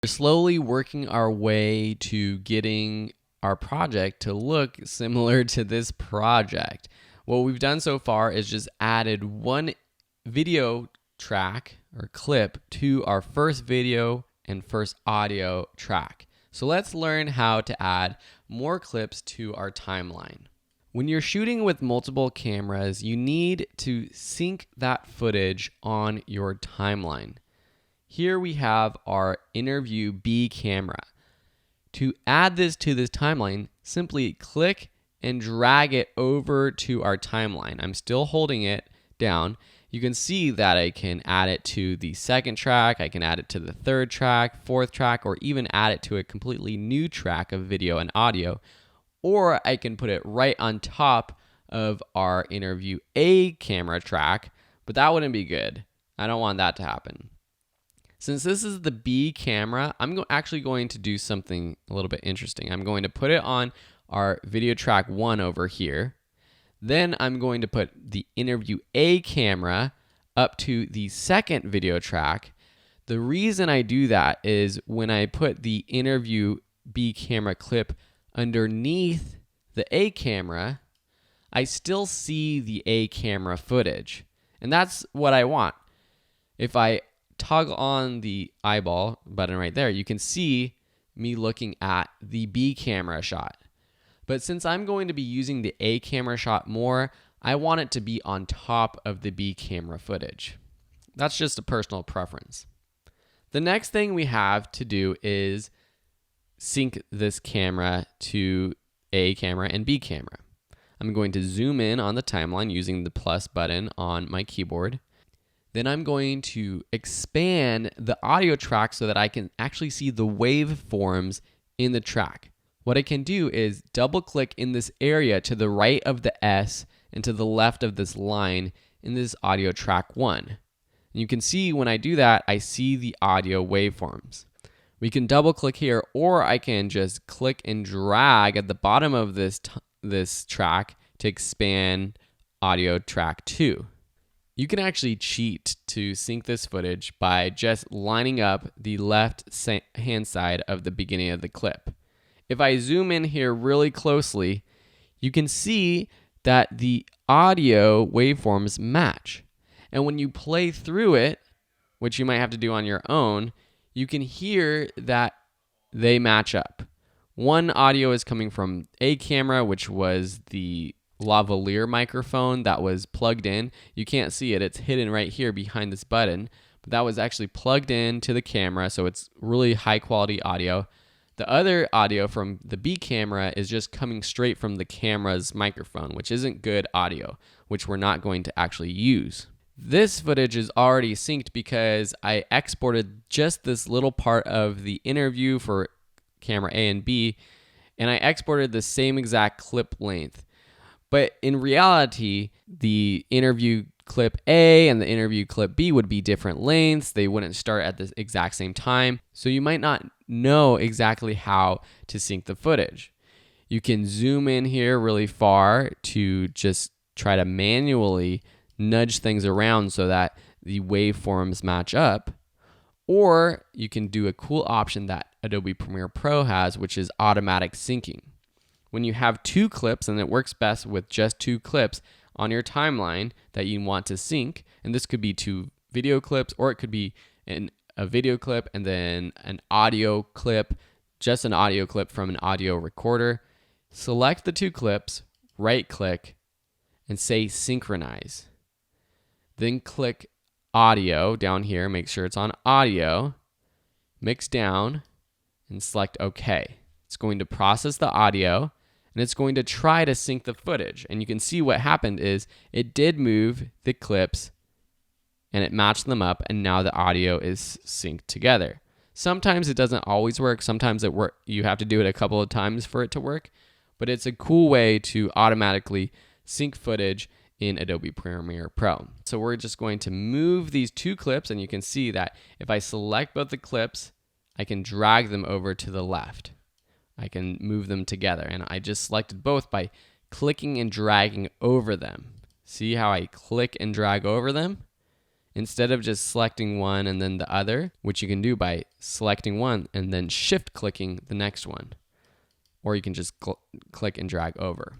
We're slowly working our way to getting our project to look similar to this project. What we've done so far is just added one video track or clip to our first video and first audio track. So let's learn how to add more clips to our timeline. When you're shooting with multiple cameras, you need to sync that footage on your timeline. Here we have our interview B camera. To add this to this timeline, simply click and drag it over to our timeline. I'm still holding it down. You can see that I can add it to the second track, I can add it to the third track, fourth track, or even add it to a completely new track of video and audio. Or I can put it right on top of our interview A camera track, but that wouldn't be good. I don't want that to happen. Since this is the B camera, I'm actually going to do something a little bit interesting. I'm going to put it on our video track 1 over here. Then I'm going to put the interview A camera up to the second video track. The reason I do that is when I put the interview B camera clip underneath the A camera, I still see the A camera footage. And that's what I want. If I toggle on the eyeball button right there, you can see me looking at the B camera shot. But since I'm going to be using the A camera shot more, I want it to be on top of the B camera footage. That's just a personal preference. The next thing we have to do is sync this camera to A camera and B camera. I'm going to zoom in on the timeline using the plus button on my keyboard. Then I'm going to expand the audio track so that I can actually see the waveforms in the track. What I can do is double click in this area to the right of the S and to the left of this line in this audio track 1. And you can see when I do that, I see the audio waveforms. We can double click here, or I can just click and drag at the bottom of this track to expand audio track 2. You can actually cheat to sync this footage by just lining up the left hand side of the beginning of the clip. If I zoom in here really closely, you can see that the audio waveforms match. And when you play through it, which you might have to do on your own, you can hear that they match up. One audio is coming from A camera, which was the lavalier microphone that was plugged in. You can't see it, it's hidden right here behind this button, but that was actually plugged in to the camera, so it's really high quality audio. The other audio from the B camera is just coming straight from the camera's microphone, which isn't good audio, which we're not going to actually use. This footage is already synced because I exported just this little part of the interview for camera A and B, and I exported the same exact clip length. But in reality, the interview clip A and the interview clip B would be different lengths. They wouldn't start at the exact same time. So you might not know exactly how to sync the footage. You can zoom in here really far to just try to manually nudge things around so that the waveforms match up. Or you can do a cool option that Adobe Premiere Pro has, which is automatic syncing. When you have 2 clips, and it works best with just 2 clips on your timeline that you want to sync, and this could be 2 video clips, or it could be a video clip and then an audio clip, just an audio clip from an audio recorder. Select the 2 clips, right click, and say synchronize. Then click audio down here, make sure it's on audio, mix down, and select OK. It's going to process the audio, and it's going to try to sync the footage. And you can see what happened is it did move the clips, and it matched them up, and now the audio is synced together. Sometimes it doesn't always work. Sometimes you have to do it a couple of times for it to work, but it's a cool way to automatically sync footage in Adobe Premiere Pro. So we're just going to move these 2 clips, and you can see that if I select both the clips, I can drag them over to the left. I can move them together, and I just selected both by clicking and dragging over them. See how I click and drag over them? instead of just selecting one and then the other, which you can do by selecting one and then shift clicking the next one, or you can just click and drag over.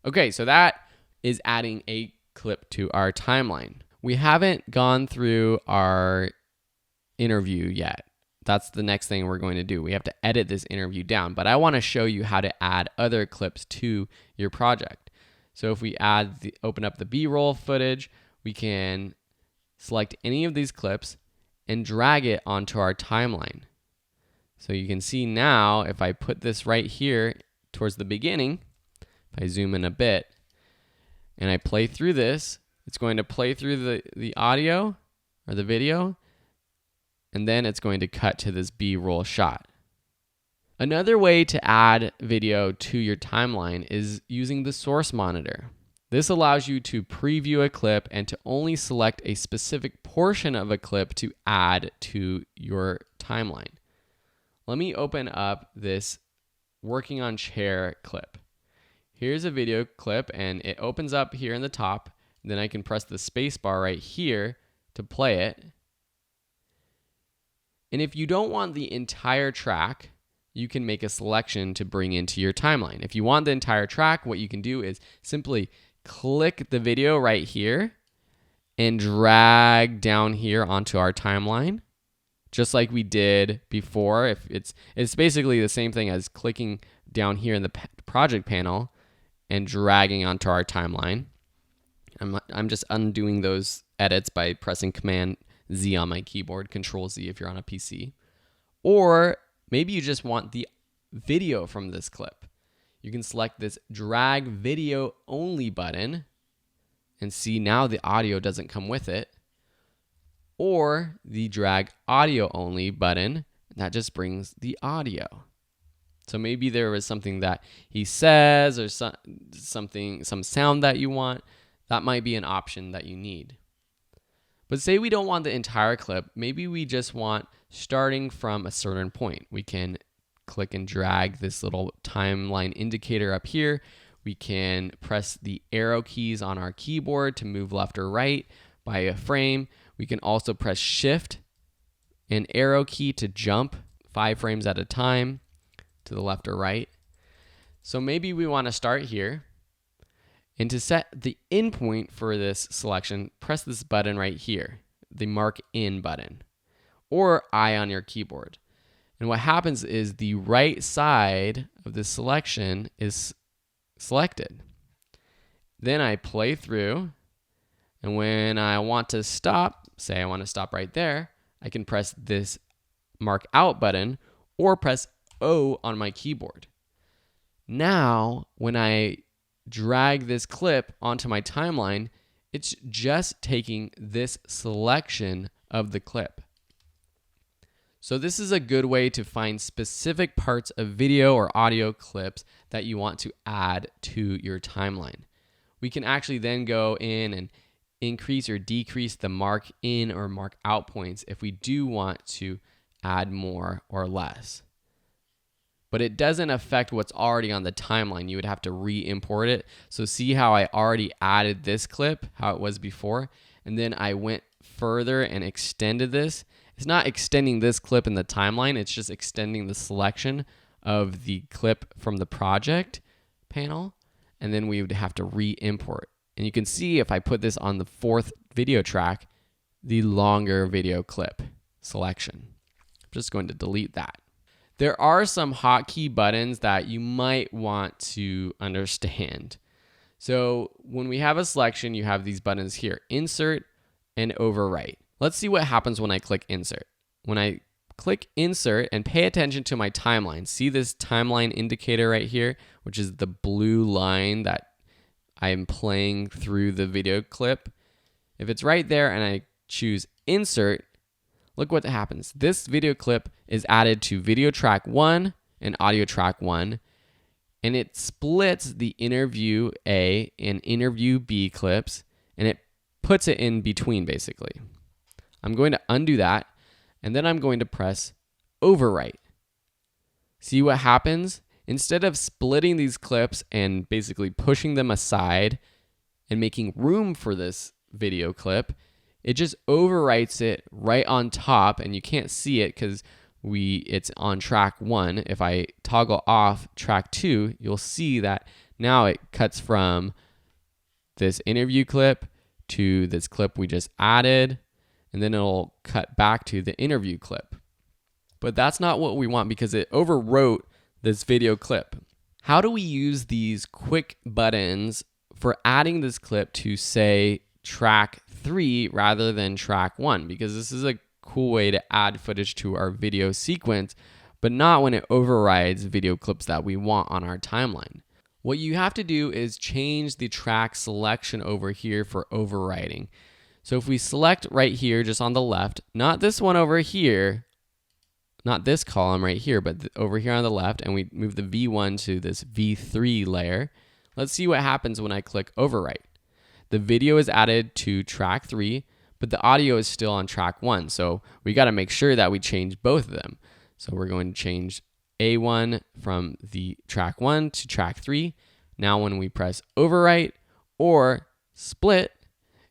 Okay, so that is adding a clip to our timeline. We haven't gone through our interview yet. That's the next thing we're going to do. We have to edit this interview down, but I want to show you how to add other clips to your project. So if we open up the B-roll footage, we can select any of these clips and drag it onto our timeline. So you can see now, if I put this right here towards the beginning, if I zoom in a bit and I play through this, it's going to play through the audio or the video, and then it's going to cut to this B-roll shot. Another way to add video to your timeline is using the source monitor. This allows you to preview a clip and to only select a specific portion of a clip to add to your timeline. Let me open up this working on chair clip. Here's a video clip and it opens up here in the top. Then I can press the space bar right here to play it. And if you don't want the entire track, you can make a selection to bring into your timeline. If you want the entire track, what you can do is simply click the video right here and drag down here onto our timeline, just like we did before. If it's basically the same thing as clicking down here in the project panel and dragging onto our timeline. I'm just undoing those edits by pressing Command Z on my keyboard, Control Z if you're on a PC. Or maybe you just want the video from this clip. You can select this drag video only button and see now the audio doesn't come with it. Or the drag audio only button, that just brings the audio. So maybe there was something that he says or some sound that you want. That might be an option that you need. But say we don't want the entire clip. Maybe we just want starting from a certain point. We can click and drag this little timeline indicator up here. We can press the arrow keys on our keyboard to move left or right by a frame. We can also press Shift and arrow key to jump 5 frames at a time to the left or right. So maybe we want to start here. And to set the in point for this selection, press this button right here, the Mark In button, or I on your keyboard. And what happens is the right side of the selection is selected. Then I play through, and when I want to stop, say I want to stop right there, I can press this Mark Out button or press O on my keyboard. Now, when I drag this clip onto my timeline, it's just taking this selection of the clip. So this is a good way to find specific parts of video or audio clips that you want to add to your timeline. We can actually then go in and increase or decrease the mark in or mark out points if we do want to add more or less. But it doesn't affect what's already on the timeline. You would have to re-import it. So see how I already added this clip, how it was before, and then I went further and extended this. It's not extending this clip in the timeline, it's just extending the selection of the clip from the project panel, and then we would have to re-import. And you can see if I put this on the 4th video track, the longer video clip selection. I'm just going to delete that. There are some hotkey buttons that you might want to understand. So when we have a selection, you have these buttons here, Insert and Overwrite. Let's see what happens when I click Insert. When I click Insert and pay attention to my timeline, see this timeline indicator right here, which is the blue line that I'm playing through the video clip. If it's right there and I choose Insert, look what happens. This video clip is added to video track 1 and audio track 1, and it splits the interview A and interview B clips, and it puts it in between basically. I'm going to undo that, and then I'm going to press Overwrite. See what happens? Instead of splitting these clips and basically pushing them aside and making room for this video clip, it just overwrites it right on top, and you can't see it because it's on track 1. If I toggle off track 2, you'll see that now it cuts from this interview clip to this clip we just added, and then it'll cut back to the interview clip. But that's not what we want because it overwrote this video clip. How do we use these quick buttons for adding this clip to, say, track 3 rather than track 1? Because this is a cool way to add footage to our video sequence, but not when it overrides video clips that we want on our timeline. What you have to do is change the track selection over here for overriding. So if we select right here, just on the left, not this one over here, not this column right here, but over here on the left, and we move the V1 to this V3 layer, let's see what happens when I click overwrite. The video is added to track 3, but the audio is still on track 1. So we got to make sure that we change both of them. So we're going to change A1 from the track 1 to track 3. Now when we press overwrite or split,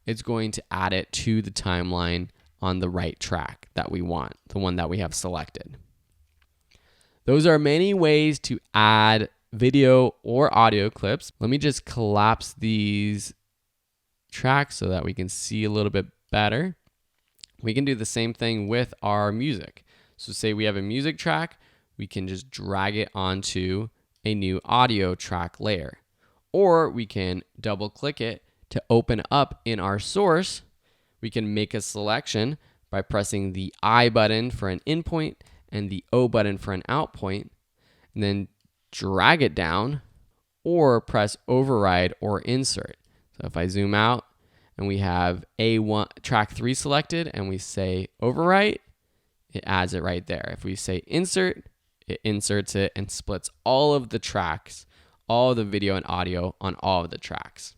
it's going to add it to the timeline on the right track that we want, the one that we have selected. Those are many ways to add video or audio clips. Let me just collapse these tracks so that we can see a little bit better. We can do the same thing with our music. So say we have a music track, we can just drag it onto a new audio track layer. Or we can double click it to open up in our source. We can make a selection by pressing the I button for an in point and the O button for an out point, and then drag it down or press override or insert. So if I zoom out and we have A1 track 3 selected and we say overwrite, it adds it right there. If we say insert, it inserts it and splits all of the tracks, all of the video and audio on all of the tracks.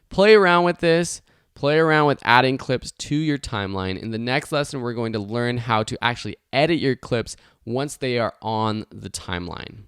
Play around with this. Play around with adding clips to your timeline. In the next lesson, we're going to learn how to actually edit your clips once they are on the timeline.